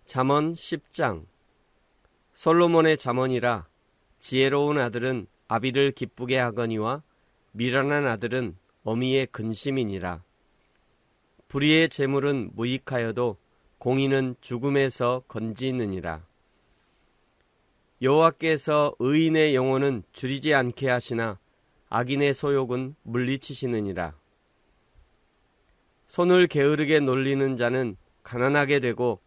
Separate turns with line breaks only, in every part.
잠언 10장. 솔로몬의 잠언이라. 지혜로운 아들은 아비를 기쁘게 하거니와 미련한 아들은 어미의 근심이니라. 불의의 재물은 무익하여도 공의는 죽음에서 건지느니라. 여호와께서 의인의 영혼은 줄이지 않게 하시나 악인의 소욕은 물리치시느니라. 손을 게으르게 놀리는 자는 가난하게 되고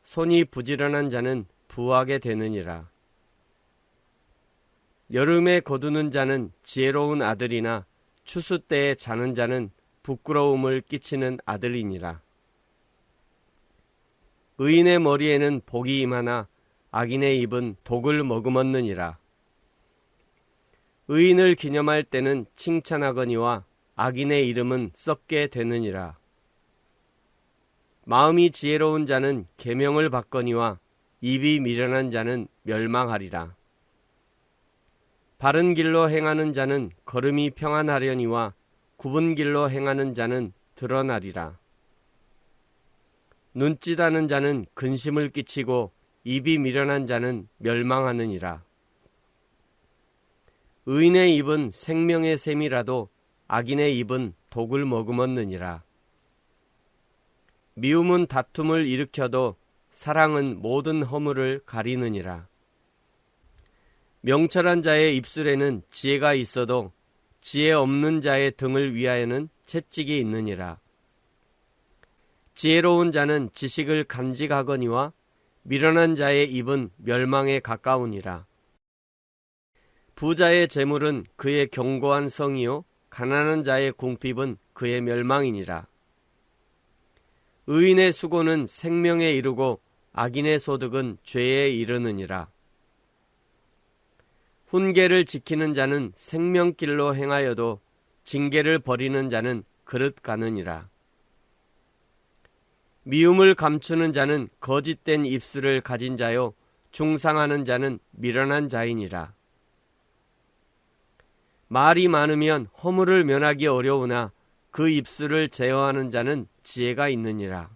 손이 부지런한 자는 부하게 되느니라. 여름에 거두는 자는 지혜로운 아들이나 추수 때에 자는 자는 부끄러움을 끼치는 아들이니라. 의인의 머리에는 복이 임하나 악인의 입은 독을 머금었느니라. 의인을 기념할 때는 칭찬하거니와 악인의 이름은 썩게 되느니라. 마음이 지혜로운 자는 계명을 받거니와 입이 미련한 자는 멸망하리라. 바른 길로 행하는 자는 걸음이 평안하려니와 굽은 길로 행하는 자는 드러나리라. 눈짓하는 자는 근심을 끼치고 입이 미련한 자는 멸망하느니라. 의인의 입은 생명의 샘이라도 악인의 입은 독을 머금었느니라. 미움은 다툼을 일으켜도 사랑은 모든 허물을 가리느니라. 명철한 자의 입술에는 지혜가 있어도 지혜 없는 자의 등을 위하여는 채찍이 있느니라. 지혜로운 자는 지식을 간직하거니와 미련한 자의 입은 멸망에 가까우니라. 부자의 재물은 그의 견고한 성이요 가난한 자의 궁핍은 그의 멸망이니라. 의인의 수고는 생명에 이르고 악인의 소득은 죄에 이르느니라. 훈계를 지키는 자는 생명길로 행하여도 징계를 버리는 자는 그릇 가느니라. 미움을 감추는 자는 거짓된 입술을 가진 자요 중상하는 자는 미련한 자이니라. 말이 많으면 허물을 면하기 어려우나 그 입술을 제어하는 자는 지혜가 있느니라.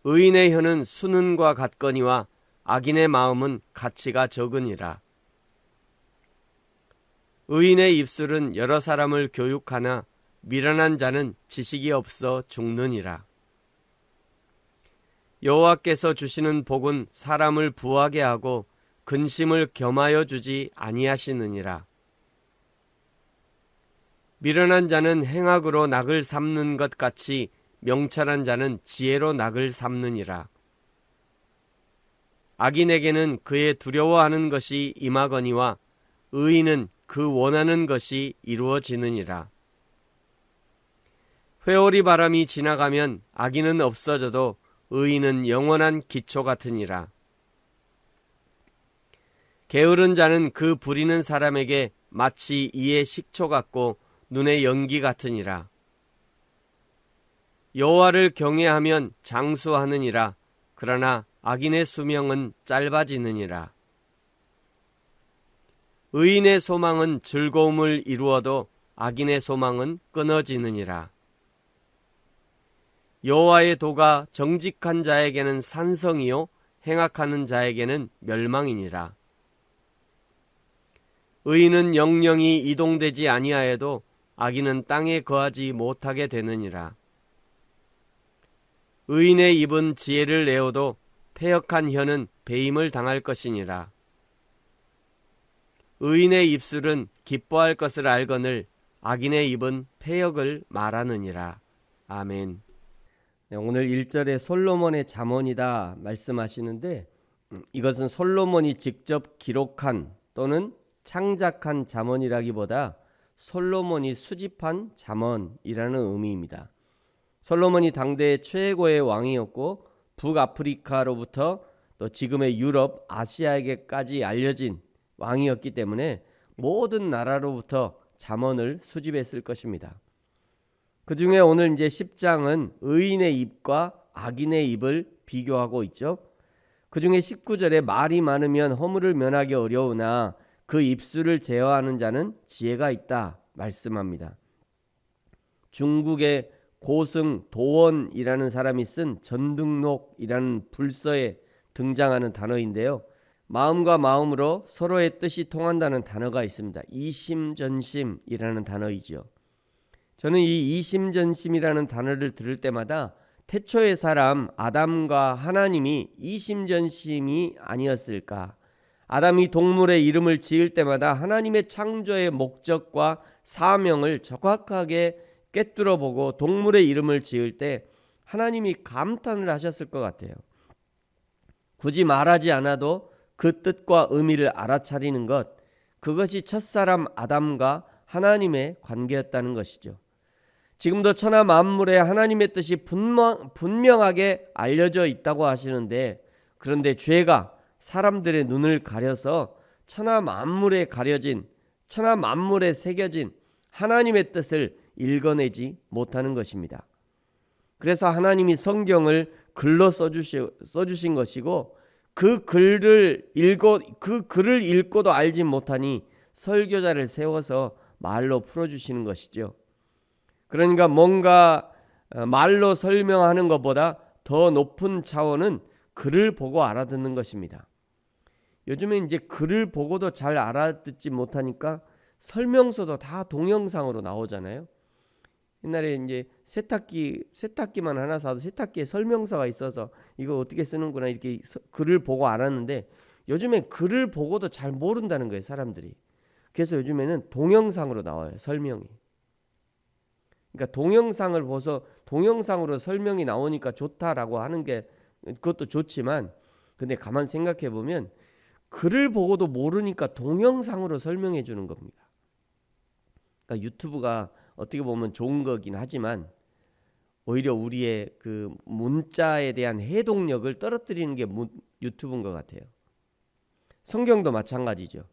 의인의 혀는 수는과 같거니와 악인의 마음은 가치가 적으니라. 의인의 입술은 여러 사람을 교육하나 미련한 자는 지식이 없어 죽느니라. 여호와께서 주시는 복은 사람을 부하게 하고 근심을 겸하여 주지 아니하시느니라. 미련한 자는 행악으로 낙을 삼는 것 같이 명철한 자는 지혜로 낙을 삼느니라. 악인에게는 그의 두려워하는 것이 임하거니와 의인은 그 원하는 것이 이루어지느니라. 회오리 바람이 지나가면 악인은 없어져도 의인은 영원한 기초 같으니라. 게으른 자는 그 부리는 사람에게 마치 이의 식초 같고 눈의 연기 같으니라. 여호와를 경외하면 장수하느니라. 그러나 악인의 수명은 짧아지느니라. 의인의 소망은 즐거움을 이루어도 악인의 소망은 끊어지느니라. 여호와의 도가 정직한 자에게는 산성이요 행악하는 자에게는 멸망이니라. 의인은 영영이 이동되지 아니하여도 악인은 땅에 거하지 못하게 되느니라. 의인의 입은 지혜를 내어도 패역한 혀는 배임을 당할 것이니라. 의인의 입술은 기뻐할 것을 알거늘 악인의 입은 패역을 말하느니라. 아멘. 네, 오늘 1절에 솔로몬의 잠언이다 말씀하시는데 이것은 솔로몬이 직접 기록한 또는 창작한 잠언이라기보다 솔로몬이 수집한 잠언이라는 의미입니다. 솔로몬이 당대의 최고의 왕이었고 북아프리카로부터 또 지금의 유럽, 아시아에게까지 알려진 왕이었기 때문에 모든 나라로부터 잠언을 수집했을 것입니다. 그 중에 오늘 이제 10장은 의인의 입과 악인의 입을 비교하고 있죠. 그 중에 19절에 말이 많으면 허물을 면하기 어려우나 그 입술을 제어하는 자는 지혜가 있다 말씀합니다. 중국의 고승 도원이라는 사람이 쓴 전등록이라는 불서에 등장하는 단어인데요. 마음과 마음으로 서로의 뜻이 통한다는 단어가 있습니다. 이심전심이라는 단어이죠. 저는 이 이심전심이라는 단어를 들을 때마다 태초의 사람 아담과 하나님이 이심전심이 아니었을까? 아담이 동물의 이름을 지을 때마다 하나님의 창조의 목적과 사명을 정확하게 꿰뚫어 보고 동물의 이름을 지을 때 하나님이 감탄을 하셨을 것 같아요. 굳이 말하지 않아도 그 뜻과 의미를 알아차리는 것, 그것이 첫사람 아담과 하나님의 관계였다는 것이죠. 지금도 천하 만물에 하나님의 뜻이 분명하게 알려져 있다고 하시는데, 그런데 죄가 사람들의 눈을 가려서 천하 만물에 새겨진 하나님의 뜻을 읽어내지 못하는 것입니다. 그래서 하나님이 성경을 글로 써주신 것이고, 그 글을 읽고도 알지 못하니 설교자를 세워서 말로 풀어주시는 것이죠. 그러니까 뭔가 말로 설명하는 것보다 더 높은 차원은 글을 보고 알아듣는 것입니다. 요즘에 이제 글을 보고도 잘 알아듣지 못하니까 설명서도 다 동영상으로 나오잖아요. 옛날에 이제 세탁기만 하나 사도 세탁기에 설명서가 있어서 이거 어떻게 쓰는구나 이렇게 글을 보고 알았는데, 요즘엔 글을 보고도 잘 모른다는 거예요, 사람들이. 그래서 요즘에는 동영상으로 나와요, 설명이. 그러니까 동영상을 보서 동영상으로 설명이 나오니까 좋다라고 하는 게 그것도 좋지만, 근데 가만 생각해 보면 글을 보고도 모르니까 동영상으로 설명해 주는 겁니다. 그러니까 유튜브가 어떻게 보면 좋은 거긴 하지만 오히려 우리의 그 문자에 대한 해독력을 떨어뜨리는 게 유튜브인 것 같아요. 성경도 마찬가지죠.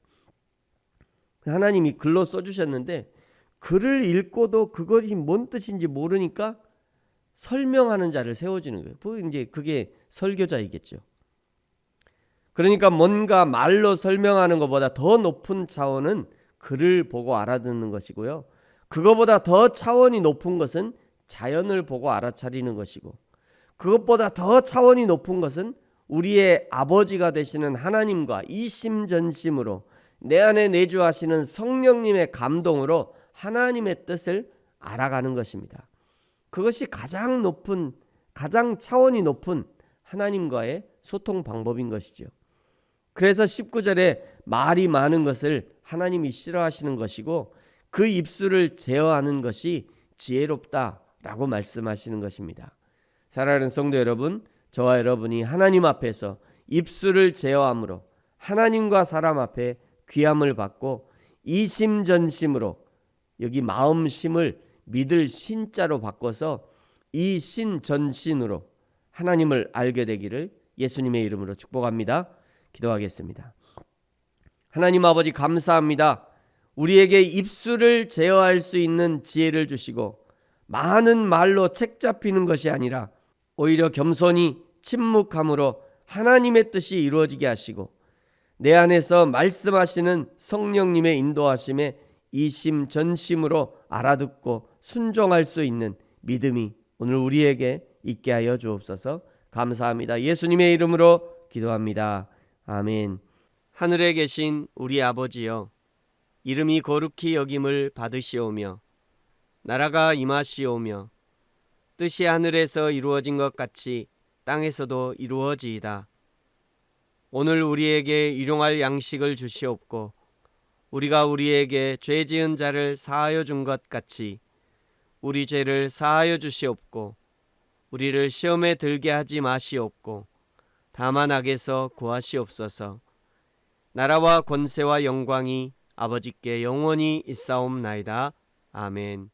하나님이 글로 써주셨는데 글을 읽고도 그것이 뭔 뜻인지 모르니까 설명하는 자를 세워주는 거예요. 그게 설교자이겠죠. 그러니까 뭔가 말로 설명하는 것보다 더 높은 차원은 글을 보고 알아듣는 것이고요. 그것보다 더 차원이 높은 것은 자연을 보고 알아차리는 것이고, 그것보다 더 차원이 높은 것은 우리의 아버지가 되시는 하나님과 이심전심으로 내 안에 내주하시는 성령님의 감동으로 하나님의 뜻을 알아가는 것입니다. 그것이 가장 차원이 높은 하나님과의 소통 방법인 것이죠. 그래서 19절에 말이 많은 것을 하나님이 싫어하시는 것이고 그 입술을 제어하는 것이 지혜롭다라고 말씀하시는 것입니다. 사랑하는 성도 여러분, 저와 여러분이 하나님 앞에서 입술을 제어함으로 하나님과 사람 앞에 귀함을 받고 이심전심으로, 여기 마음심을 믿을 신자로 바꿔서 이신전신으로 하나님을 알게 되기를 예수님의 이름으로 축복합니다. 기도하겠습니다. 하나님 아버지, 감사합니다. 우리에게 입술을 제어할 수 있는 지혜를 주시고 많은 말로 책 잡히는 것이 아니라 오히려 겸손히 침묵함으로 하나님의 뜻이 이루어지게 하시고 내 안에서 말씀하시는 성령님의 인도하심에 이심전심으로 알아듣고 순종할 수 있는 믿음이 오늘 우리에게 있게 하여 주옵소서. 감사합니다. 예수님의 이름으로 기도합니다. 아멘. 하늘에 계신 우리 아버지여, 이름이 거룩히 여김을 받으시오며 나라가 임하시오며 뜻이 하늘에서 이루어진 것 같이 땅에서도 이루어지이다. 오늘 우리에게 일용할 양식을 주시옵고 우리가 우리에게 죄 지은 자를 사하여 준 것 같이 우리 죄를 사하여 주시옵고 우리를 시험에 들게 하지 마시옵고 다만 악에서 구하시옵소서. 나라와 권세와 영광이 아버지께 영원히 있사옵나이다. 아멘.